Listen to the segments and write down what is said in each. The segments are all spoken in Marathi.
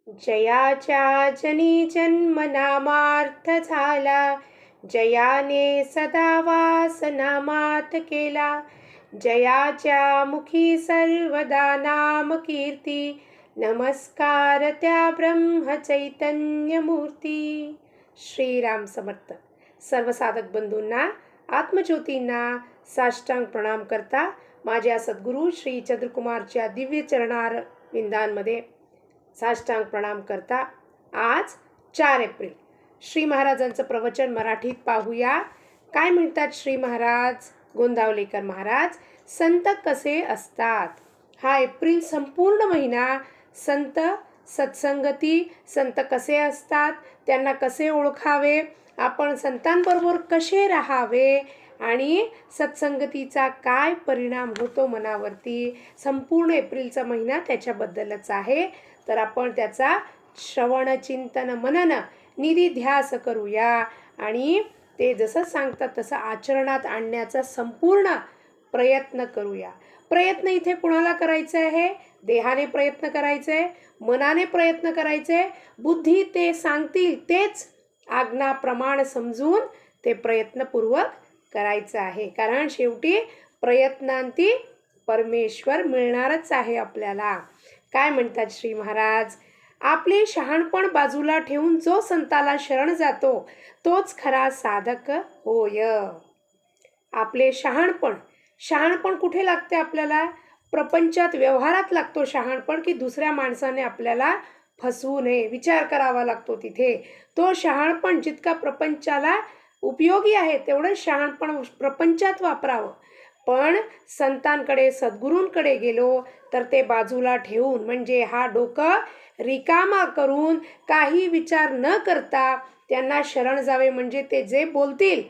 जयाच्या जनी जन्म नामार्थ झाला, जयाने सदा वास नामात केला. जयाच्या मुखी सर्वदा नाम कीर्ती, नमस्कार त्या ब्रह्म चैतन्य मूर्ती. श्रीराम समर्थ. सर्व साधक बंधूंना, आत्मज्योतींना साष्टांग प्रणाम करता माझ्या सद्गुरू श्री चंद्रकुमारच्या दिव्य चरणार विंदांमध्ये साष्टांग प्रणाम करता. आज 4 एप्रिल. श्री महाराजांचं प्रवचन मराठीत पाहूया. काय म्हणतात श्री महाराज? गोंदावलेकर महाराज, संत कसे असतात? हा एप्रिल संपूर्ण महिना संत सत्संगती, संत कसे असतात, त्यांना कसे ओळखावे, आपण संतांबरोबर कसे राहावे आणि सत्संगतीचा काय परिणाम होतो मनावरती, संपूर्ण एप्रिलचा महिना त्याच्याबद्दलच आहे. तर आपण त्याचा श्रवण, चिंतन, मनन, निधिध्यास करूया आणि ते जसं सांगतात तसं आचरणात आणण्याचा संपूर्ण प्रयत्न करूया. प्रयत्न इथे कुणाला करायचा आहे? देहाने प्रयत्न करायचे, मनाने प्रयत्न करायचे, बुद्धी ते सांगतील तेच आज्ञा प्रमाण समजून ते प्रयत्नपूर्वक करायचं आहे. कारण शेवटी प्रयत्नांती परमेश्वर मिळणारच आहे आपल्याला. काय म्हणतात श्री महाराज? आपले शहाणपण बाजूला ठेवून जो संताला शरण जातो तोच खरा साधक होय. आपले शहाणपण कुठे लागते आपल्याला? प्रपंचात, व्यवहारात लागतो शहाणपण, की दुसऱ्या माणसाने आपल्याला फसवू नये, विचार करावा लागतो तिथे. तो शहाणपण जितका प्रपंचाला उपयोगी आहे तेवढं शहाणपण प्रपंचात वापरावं. पण संतांकडे, सद्गुरूंकडे गेलो तर ते बाजूला ठेवून, म्हणजे हा डोकं रिकामा करून काही विचार न करता त्यांना शरण जावे. म्हणजे ते जे बोलतील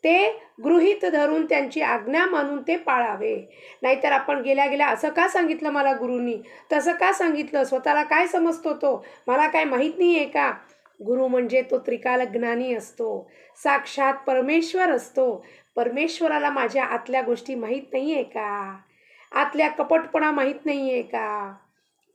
ते गृहीत धरून त्यांची आज्ञा मानून ते पाळावे. नाहीतर आपण गेल्या असं का सांगितलं मला गुरूंनी, तसं का सांगितलं, स्वतःला काय समजतो तो, मला काय माहीत नाही आहे का? गुरु म्हणजे तो त्रिकाल ज्ञानी असतो, साक्षात परमेश्वर असतो. परमेश्वराला माझ्या आतल्या गोष्टी माहीत नाही आहे का? आतल्या कपटपणा माहीत नाही आहे का?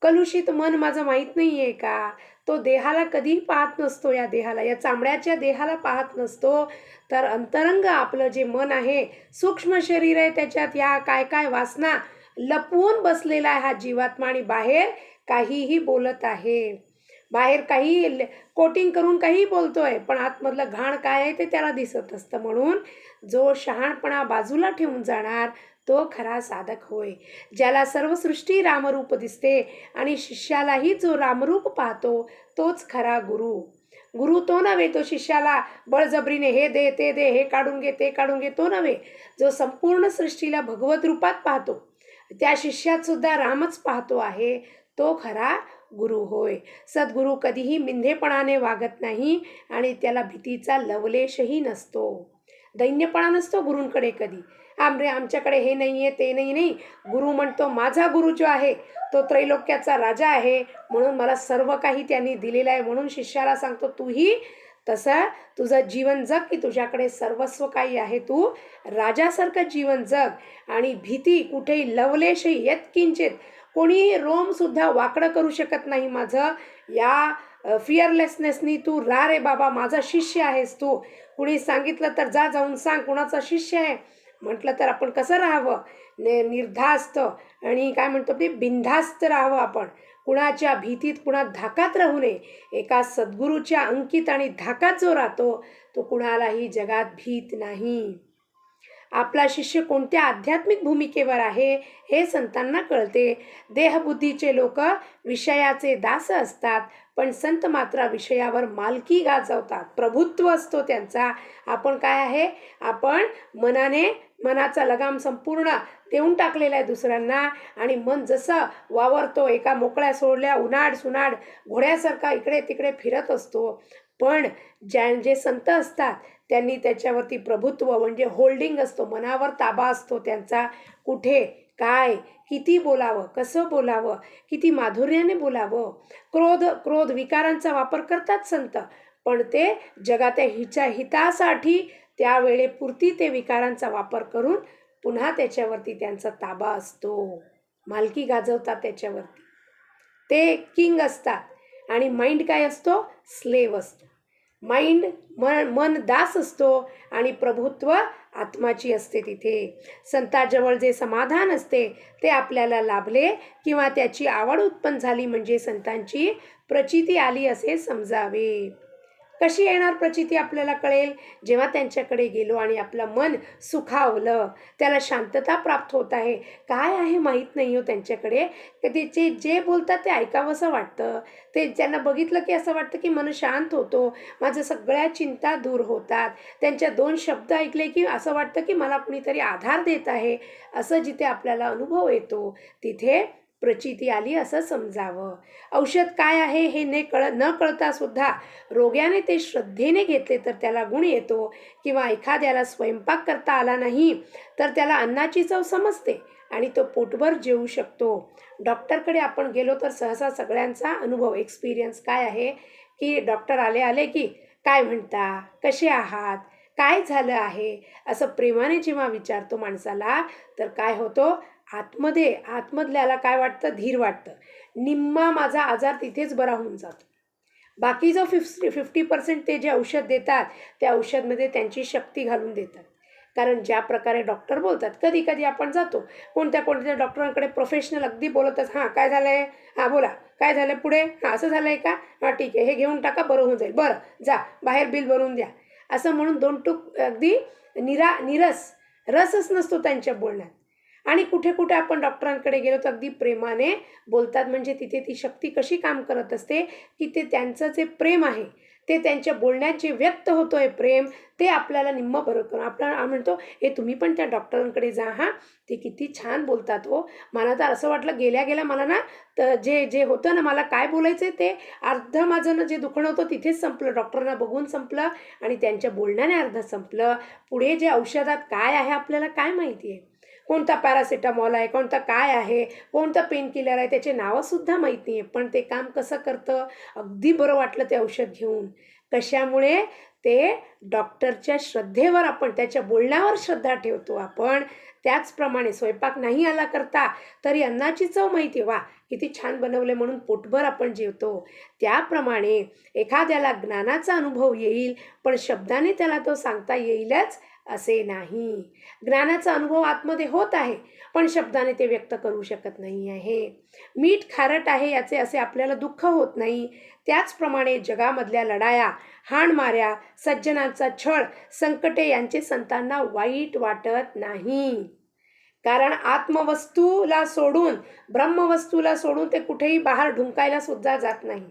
कलुषित मन माझं माहीत नाही आहे का? तो देहाला कधीही पाहत नसतो, या देहाला, या चामड्याच्या देहाला पाहत नसतो. तर अंतरंग आपलं जे मन आहे, सूक्ष्म शरीर आहे, त्याच्यात या काय काय वासना लपवून बसलेला आहे हा जीवात्मा, आणि बाहेर काहीही बोलत आहे, बाहेर काही कोटिंग करून काही बोलतोय, पण आतमधलं घाण काय आहे ते त्याला दिसत असतं. म्हणून जो शहाणपणा बाजूला ठेवून जाणार तो खरा साधक होय. ज्याला सर्व सृष्टी रामरूप दिसते आणि शिष्यालाही जो रामरूप पाहतो तोच खरा गुरु. गुरु तो नव्हे, तो शिष्याला बळजबरीने हे दे ते दे, हे काढून घे ते काढून घे, तो नव्हे. जो संपूर्ण सृष्टीला भगवत रूपात पाहतो, त्या शिष्यात सुद्धा रामच पाहतो आहे, तो खरा गुरु होय. सद्गुरू कधीही मिंधेपणाने वागत नाही आणि त्याला भीतीचा लवलेशही नसतो, दैन्यपणा नसतो गुरूंकडे कधी. आमच्याकडे हे नाही आहे ते नाही. गुरु म्हणतो माझा गुरु जो आहे तो त्रैलोक्याचा राजा आहे, म्हणून मला सर्व काही त्यांनी दिलेलं आहे. म्हणून शिष्याला सांगतो तूही तसं तुझं जीवन जग, की तुझ्याकडे सर्वस्व काही आहे, तू राजासारखं जीवन जग. आणि भीती कुठेही, लवलेशही यत्किंचित कोणी रोमसुद्धा वाकडं करू शकत नाही माझं. या फिअरलेसनेसनी तू रा रे बाबा, माझा शिष्य आहेस तू. कुणी सांगितलं तर जाऊन सांग कुणाचा शिष्य आहे म्हटलं तर आपण कसं राहावं? निर्धास्त आणि काय म्हणतो ते बिनधास्त राहावं आपण. कुणाच्या भीतीत, कुणा धाकात राहू नये. एका सद्गुरूच्या अंकित आणि धाकात जो राहतो तो कुणालाही जगात भीत नाही. आपला शिष्य कोणत्या आध्यात्मिक भूमिकेवर आहे हे संतांना कळते. देहबुद्धीचे लोक विषयाचे दास असतात, पण संत मात्र विषयावर मालकी गाजवतात, प्रभुत्व असतो त्यांचा. आपण काय आहे? आपण मनाचा लगाम संपूर्ण देऊन टाकलेला आहे दुसऱ्यांना, आणि मन जसं वावरतो, एका मोकळ्या सोडल्या उन्हाड सुनाड घोड्यासारखा इकडे तिकडे फिरत असतो. पण जे संत असतात त्यांनी त्याच्यावरती प्रभुत्व म्हणजे होल्डिंग असतो, मनावर ताबा असतो त्यांचा. कुठे काय किती बोलावं, कसं बोलावं, किती माधुर्याने बोलावं. क्रोध विकारांचा वापर करतात संत, पण ते जगाच्या हितासाठी त्यावेळेपुरती ते विकारांचा वापर करून पुन्हा त्याच्यावरती त्यांचा ताबा असतो, मालकी गाजवतात त्याच्यावरती. ते किंग असतात. आणि माइंड काय असतो? स्लेव असतो. माइंड मन दास असतो आणि प्रभुत्व आत्माची असते. तिथे संताजवळ जे समाधान असते ते आपल्याला लाभले किंवा त्याची आवड उत्पन्न झाली म्हणजे संतांची प्रचिती आली असे समजावे. कशी येणार प्रचिती आपल्याला कळेल? जेव्हा त्यांच्याकडे गेलो आणि आपलं मन सुखावलं, त्याला शांतता प्राप्त होत आहे. काय आहे माहीत नाही हो त्यांच्याकडे, कधी जे बोलतात ते ऐकावंसं वाटतं. ते त्यांना बघितलं की असं वाटतं की मन शांत होतो, माझं सगळ्या चिंता दूर होतात. त्यांच्या 2 शब्द ऐकले की असं वाटतं की मला कुणीतरी आधार देत आहे. असं जिथे आपल्याला अनुभव येतो तिथे प्रचिती आली असं समजावं. औषध काय आहे हे न कळता सुद्धा रोग्याने ते श्रद्धेने घेतले तर त्याला गुण येतो. किंवा एखाद्याला स्वयंपाक करता आला नाही तर त्याला अन्नाची चव समजते आणि तो पोटभर जेवू शकतो. डॉक्टरकडे आपण गेलो तर सहसा सगळ्यांचा अनुभव एक्सपिरियन्स काय आहे की डॉक्टर आले की काय म्हणता, कसे आहात, काय झालं आहे, असं प्रेमाने जेव्हा विचारतो माणसाला तर काय होतो, आतमधल्याला काय वाटतं, धीर वाटतं. निम्मा माझा आजार तिथेच बरा होऊन जातो. बाकी जो 50% ते जे औषध देतात त्या औषधमध्ये त्यांची शक्ती घालून देतात. कारण ज्या प्रकारे डॉक्टर बोलतात, कधी कधी आपण जातो कोणत्या डॉक्टरांकडे प्रोफेशनल अगदी बोलतच, हां काय झालं आहे, हां बोला काय झालं पुढे, हां असं झालं आहे का, हां ठीक आहे हे घेऊन टाका बरं होऊन जाईल, बरं जा बाहेर बिल भरून द्या, असं म्हणून 2 टूक अगदी रसच नसतो त्यांच्या बोलण्यात. आणि कुठे कुठे आपण डॉक्टरांकडे गेलो तर अगदी प्रेमाने बोलतात. म्हणजे तिथे ती शक्ती कशी काम करत असते की ते त्यांचं जे प्रेम आहे ते त्यांच्या बोलण्यात जे व्यक्त होतोय प्रेम ते आपल्याला निम्म बरं करून आपल्याला म्हणतो, हे तुम्ही पण त्या डॉक्टरांकडे जा, हां ते किती छान बोलतात हो. मला तर असं वाटलं गेल्या मला ना तर जे होतं ना मला काय बोलायचं ते अर्ध माझं ना जे दुखणं होतं तिथेच संपलं. डॉक्टरांना बघून संपलं आणि त्यांच्या बोलण्याने अर्ध संपलं. पुढे जे औषधात काय आहे आपल्याला काय माहिती आहे, कोणता पॅरासिटामॉल आहे, कोणता काय आहे, कोणतं पेन किलर आहे, त्याचे नावंसुद्धा माहीत नाही आहे. पण ते काम कसं करतं, अगदी बरं वाटलं ते औषध घेऊन. कशामुळे? ते डॉक्टरच्या श्रद्धेवर आपण त्याच्या बोलण्यावर श्रद्धा ठेवतो आपण. त्याचप्रमाणे स्वयंपाक नाही आला करता तरी अन्नाची चव माहिती आहे, वा किती छान बनवले म्हणून पोटभर आपण जेवतो. त्याप्रमाणे एखाद्याला ज्ञानाचा अनुभव येईल पण शब्दाने त्याला तो सांगता येईलच असे नाही. ज्ञानाचा अनुभव आतमध्ये होत आहे पण शब्दाने ते व्यक्त करू शकत नाही आहे. मीठ खारट आहे याचे असे आपल्याला दुःख होत नाही. त्याचप्रमाणे जगामधल्या लढाया, हाणमाऱ्या, सज्जनांचा छळ, संकटे यांचे संतांना वाईट वाटत नाही. कारण आत्मवस्तूला सोडून, ब्रह्मवस्तूला सोडून ते कुठेही बाहेर ढुंकायला सुद्धा जात नाही.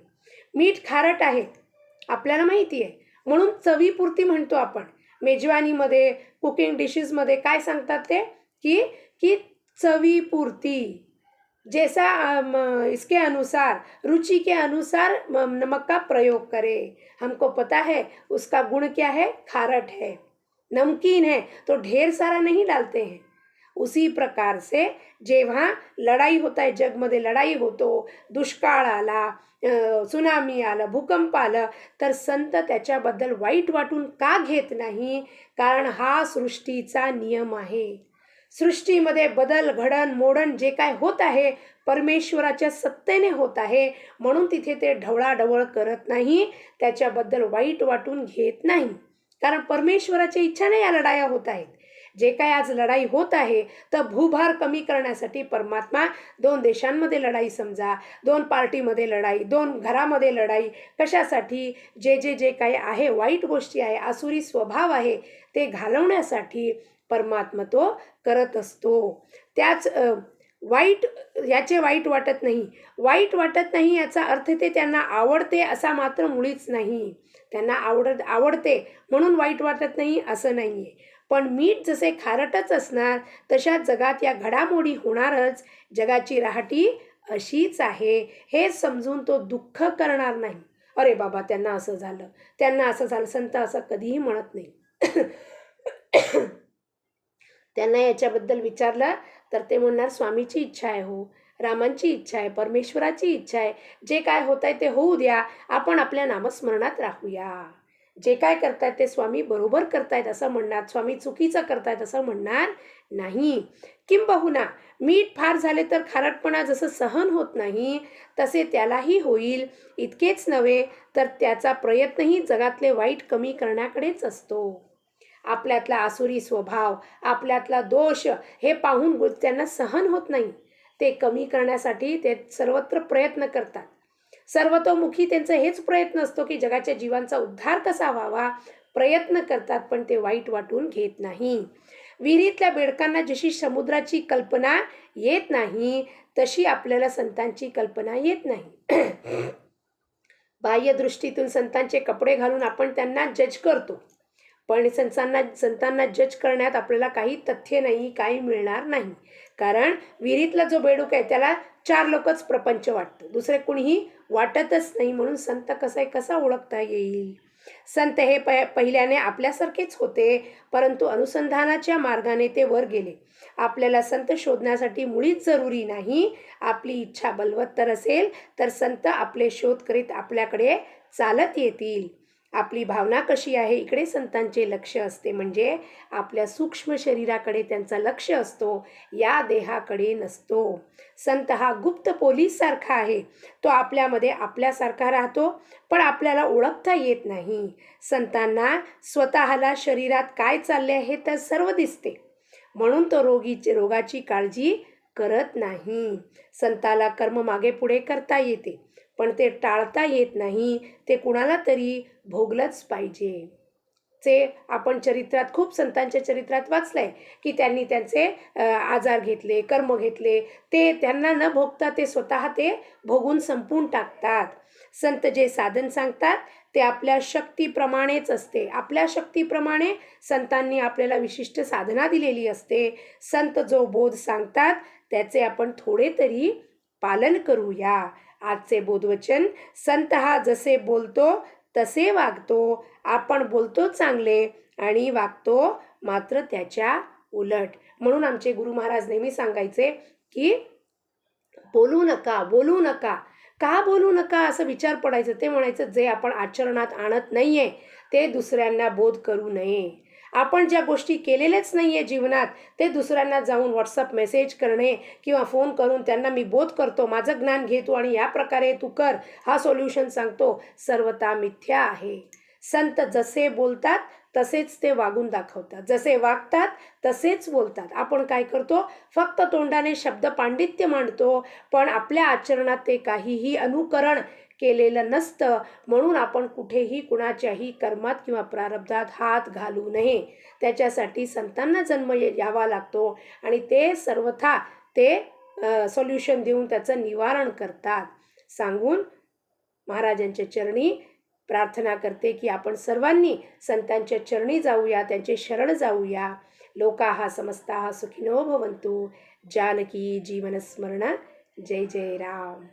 मीठ खारट आहे आपल्याला माहिती आहे म्हणून चवीपुरती म्हणतो आपण. मेजवानीमध्ये, कुकिंग डिशेसमध्ये काय सांगतात ते की चवीपुरती, जैसा इसके अनुसार, रुचि के अनुसार नमक का प्रयोग करे. हमको पता है उसका गुण क्या है, खारट है, नमकीन है तो ढेर सारा नहीं डालते हैं. उसी प्रकार से जेव्हा लढाई होत आहे, जगमध्ये लढाई होतो, दुष्काळ आला, सुनामी आलं, भूकंप आलं तर संत त्याच्याबद्दल वाईट वाटून का घेत नाही? कारण हा सृष्टीचा नियम आहे. सृष्टीमध्ये बदल, घडण, मोडण जे काय होत आहे परमेश्वराच्या सत्तेने होत आहे. म्हणून तिथे ते ढवळाढवळ करत नाही, त्याच्याबद्दल वाईट वाटून घेत नाही. कारण परमेश्वराच्या इच्छाने या लढाया होत आहेत. जे काय आज लढाई होत आहे तर भूभार कमी करण्यासाठी परमात्मा 2 देशांमध्ये लढाई, समजा 2 पार्टीमध्ये लढाई, 2 घरामध्ये लढाई, कशासाठी? जे काही आहे वाईट गोष्टी आहे, आसुरी स्वभाव आहे ते घालवण्यासाठी परमात्मा तो करत असतो. त्याच याचे वाईट वाटत नाही. वाईट वाटत नाही याचा अर्थ ते त्यांना आवडते असा मात्र मुळीच नाही. त्यांना आवडते म्हणून वाईट वाटत नाही असं नाही आहे. पण मीठ जसे खारटच असणार तशा जगात या घडामोडी होणारच. जगाची राहटी अशीच आहे हे समजून तो दुःख करणार नाही. अरे बाबा त्यांना असं झालं, त्यांना असं झालं. संत असं कधीही म्हणत नाही. त्यांना याच्याबद्दल विचारलं तर ते म्हणणार स्वामीची इच्छा आहे हो, रामांची इच्छा आहे, परमेश्वराची इच्छा आहे, जे काय होत आहे ते होऊ द्या, आपण आपल्या नामस्मरणात राहूया. जे काय करतायत ते स्वामी बरोबर करतायत असं म्हणणार, स्वामी चुकीचं करतायत असं म्हणणार नाही. किंबहुना मीठ फार झाले तर खारटपणा जसं सहन होत नाही तसे त्यालाही होईल. इतकेच नव्हे तर त्याचा प्रयत्नही जगातले वाईट कमी करण्याकडेच असतो. आपल्यातला आसुरी स्वभाव, आपल्यातला दोष हे पाहून त्यांना सहन होत नाही. ते कमी करण्यासाठी ते सर्वत्र प्रयत्न करतात. सर्वतोमुखी त्यांचा हेच प्रयत्न असतो की जगाच्या जीवांचा उद्धार कसा व्हावा. प्रयत्न करतात पण ते वाईट वाटून घेत नाही. विहिरीतल्या बेडकांना जशी समुद्राची कल्पना येत नाही तशी आपल्याला संतांची कल्पना येत नाही. बाह्य दृष्टीतून संतांचे कपडे घालून आपण त्यांना जज करतो, पण संतांना जज करण्यात आपल्याला काही तथ्य नाही, काही मिळणार नाही. कारण विहिरीतला जो बेडूक आहे त्याला 4 लोकच प्रपंच वाटतं, दुसरे कुणीही वाटतच नाही. म्हणून संत कसा ओळखता येईल. संत हे पहिल्याने आपल्यासारखेच होते, परंतु अनुसंधानाच्या मार्गाने ते वर गेले. आपल्याला संत शोधण्यासाठी मुळीच जरुरी नाही. आपली इच्छा बलवत्तर असेल तर संत आपले शोध करीत आपल्याकडे चालत येतील. आपली भावना कशी आहे इकडे संतांचे लक्ष असते. म्हणजे आपल्या सूक्ष्म शरीराकडे त्यांचा लक्ष असतो, या देहाकडे नसतो. संत हा गुप्त पोलीस सारखा आहे. तो आपल्यामध्ये आपल्यासारखा राहतो, पण आपल्याला ओळखता येत नाही. संतांना स्वतःला शरीरात काय चालले आहे तर सर्व दिसते, म्हणून तो रोगाची काळजी करत नाही. संताला कर्म मागे पुढे करता येते, पण ते टाळता येत नाही. ते कुणाला तरी भोगलंच पाहिजे. आपण चरित्रात खूप संतांच्या चरित्रात वाचलंय की त्यांनी त्यांचे आजार घेतले, कर्म घेतले, ते त्यांना न भोगता ते स्वतः ते भोगून संपून टाकतात. संत जे साधन सांगतात ते आपल्या शक्तीप्रमाणेच असते. आपल्या शक्तीप्रमाणे संतांनी आपल्याला विशिष्ट साधना दिलेली असते. संत जो बोध सांगतात त्याचे आपण थोडे तरी पालन करूया. आजचे बोधवचन, संत हा जसे बोलतो तसे वागतो. आपण बोलतो चांगले आणि वागतो मात्र त्याच्या उलट. म्हणून आमचे गुरु महाराज नेहमी सांगायचे की बोलू नका, बोलू नका. का बोलू नका असं विचार पडायचं. ते म्हणायचं जे आपण आचरणात आणत नाहीये ते दुसऱ्यांना बोध करू नये. आपण ज्या गोष्टी केलेल्याच नाहीये जीवनात ते दुसऱ्यांना जाऊन व्हॉट्सअप मेसेज करणे किंवा फोन करून त्यांना मी बोध करतो, माझं ज्ञान घेतो आणि या प्रकारे तू कर, हा सोल्युशन सांगतो, सर्वथा मिथ्या आहे. संत जसे बोलतात तसेच ते वागून दाखवतात, जसे वागतात तसेच बोलतात. आपण काय करतो, फक्त तोंडाने शब्द पांडित्य मांडतो, पण आपल्या आचरणात ते काहीही अनुकरण केलेलं नसतं. म्हणून आपण कुठेही कुणाच्याही कर्मात किंवा प्रारब्धात हात घालू नये. त्याच्यासाठी संतांना जन्म यावा लागतो आणि ते सर्वथा ते सोल्युशन देऊन त्याचं निवारण करतात. सांगून महाराजांच्या चरणी प्रार्थना करते की आपण सर्वांनी संतांच्या चरणी जाऊया, त्यांचे शरण जाऊया. लोकाः समस्ताः सुखिनो भवन्तु. जानकी जीवनस्मरण. जय जय राम.